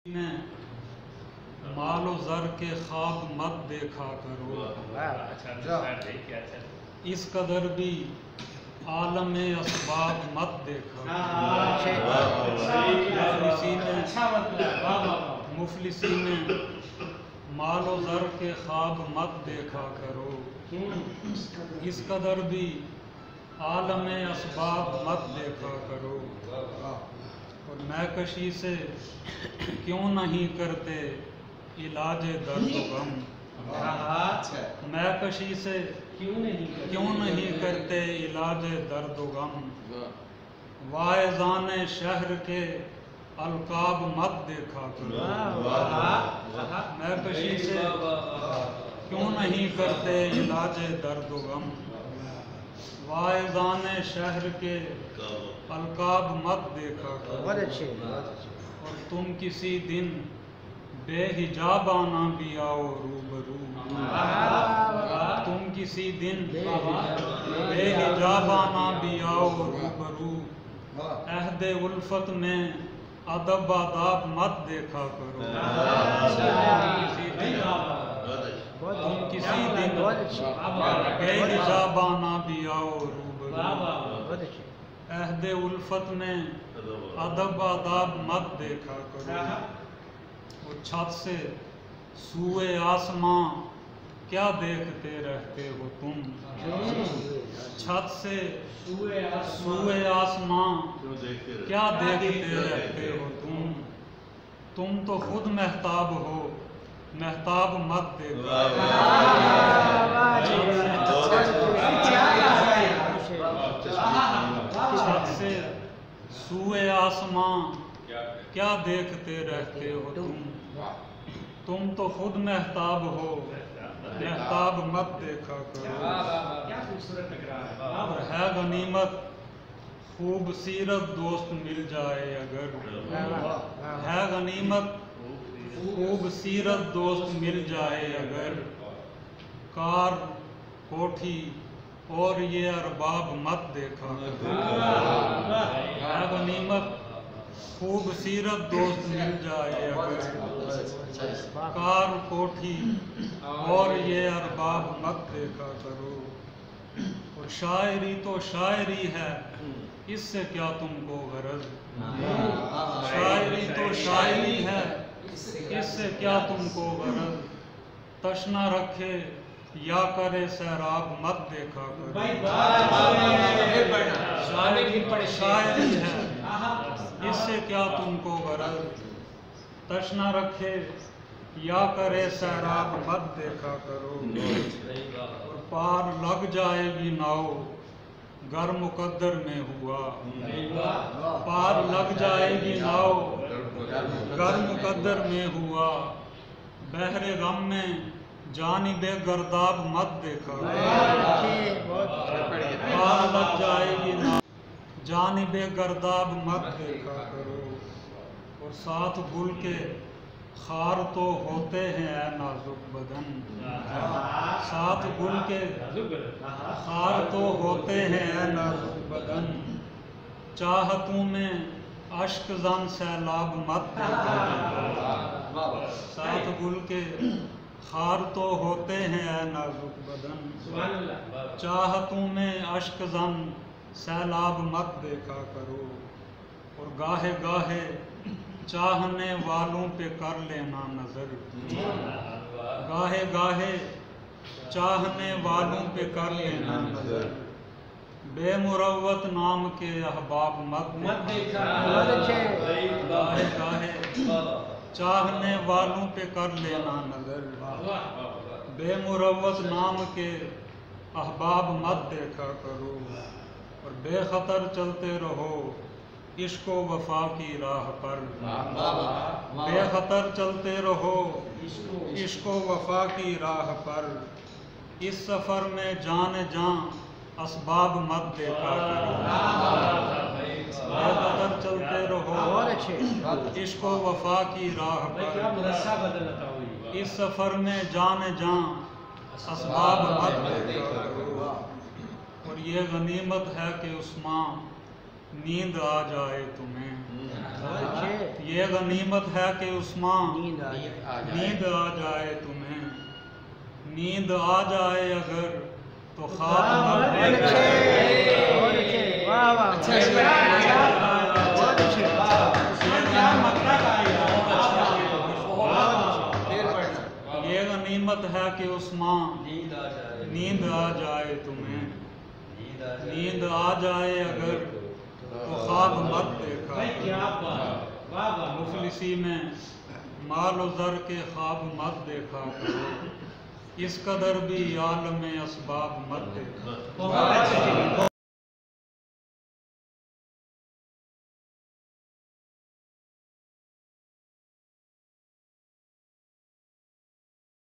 ने मालो ज़र के ख्वाब मत देखा करो, इस कदर भी आलम असबाब मत देखा। मुफलिसी ने मालो ज़र के ख्वाब मत देखा करो, इस कदर भी आलम असबाब मत देखा करो। और मैकशी से क्यों नहीं करते इलाज दर्द गम, मैकशी से क्यों नहीं करते इलाज दर्द गम। वाइज़ान शहर के अलकाब मत देखा करो, मैकशी से क्यों नहीं करते इलाज दर्द गम। वाइज़ान शहर के अलकाब मत देखा करो। और तुम किसी दिन बेहिजाब आना भी आओ रूबरू, तुम किसी दिन बेहिजाब आना भी आओ रूबरू। अहदे उल्फत में अदब आदाब मत देखा करो, तुम किसी दिन बेहिजाब आना भी आओ रूबरू। अहदे उल्फत में अदब आदाब मत देखा करो। और छत से सूए आसमां क्या देखते रहते हो तुम, छत से सूए आसमां क्या देखते रहते हो तुम तो खुद महताब हो, महताब मत देखो। छत से सूए आसमां क्या देखते रहते हो तुम तो खुद महताब हो, महताब मत देखा करो। और है गनीमत खूब सीरत दोस्त मिल जाए अगर, है गनीमत खूब सीरत दोस्त मिल जाए अगर। कार कोठी और ये अरबाब मत देखा करो, है गनीमत खूब सीरत दोस्त मिल जाए अगर। कार कोठी और ये अरबाब मत देखा करो। और शायरी तो शायरी है, इससे क्या तुमको गरज, शायरी तो शायरी है, इससे क्या तुमको गरज। तशना रखे या करे सैराब मत देखा करो, शायरी है, इससे क्या तुमको गरज। तशना रखे या करे सैराब मत देखा करो। और पार लग जाएगी नाव गर मुकद्दर में हुआ, पार लग जाएगी नाव गर मुकद्दर में हुआ। बहरे गम में जानिबे गर्दाब मत देखा करो, पार लग जाएगी नाव जानिबे गर्दाब मत देखा करो। और साथ गुल के खार तो होते हैं ऐ नाजुक बदन, साथ गुल के खार तो होते हैं ऐ नाजुक बदन। चाहतों में अश्क जन सैलाब मत देखा करो, साथ गुल के खार तो होते हैं ऐ नाजुक बदन। चाहतों में अश्क जन सैलाब मत देखा करो। और गाहे गाहे चाहने वालों पे कर लेना नजर, गाहे गाहे चाहने वालों पे कर लेना नजर। बेमुरव्वत नाम के अहबाब मत देखा, गाहे गाहे चाहने वालों पे कर लेना नजर। बेमुरव्वत नाम के अहबाब मत देखा करो। और बेखतर चलते रहो इश्को वफा की राह पर, बेखतर चलते रहो इश्को वफा की राह पर। इस सफ़र में जान असबाब मत देखा करो, बेखतर चलते रहो इश्को वफा की राह पर। इस सफ़र में जान असबाब मत देखा करो। और ये गनीमत है कि उस्मां नींद आ जाए तुम्हें, ये गनीमत है कि उस्मा नींद आ जाए तुम्हें, नींद आ जाए अगर तो ख्वाब मत देखा। ये गनीमत है कि उस्मा नींद आ जाए तुम्हें, नींद आ जाए अगर तो ख्वाब मत देखा। मुफलिसी में माल और ज़र के ख्वाब मत देखा करो, इस कदर भी आलम असबाब मत देखा।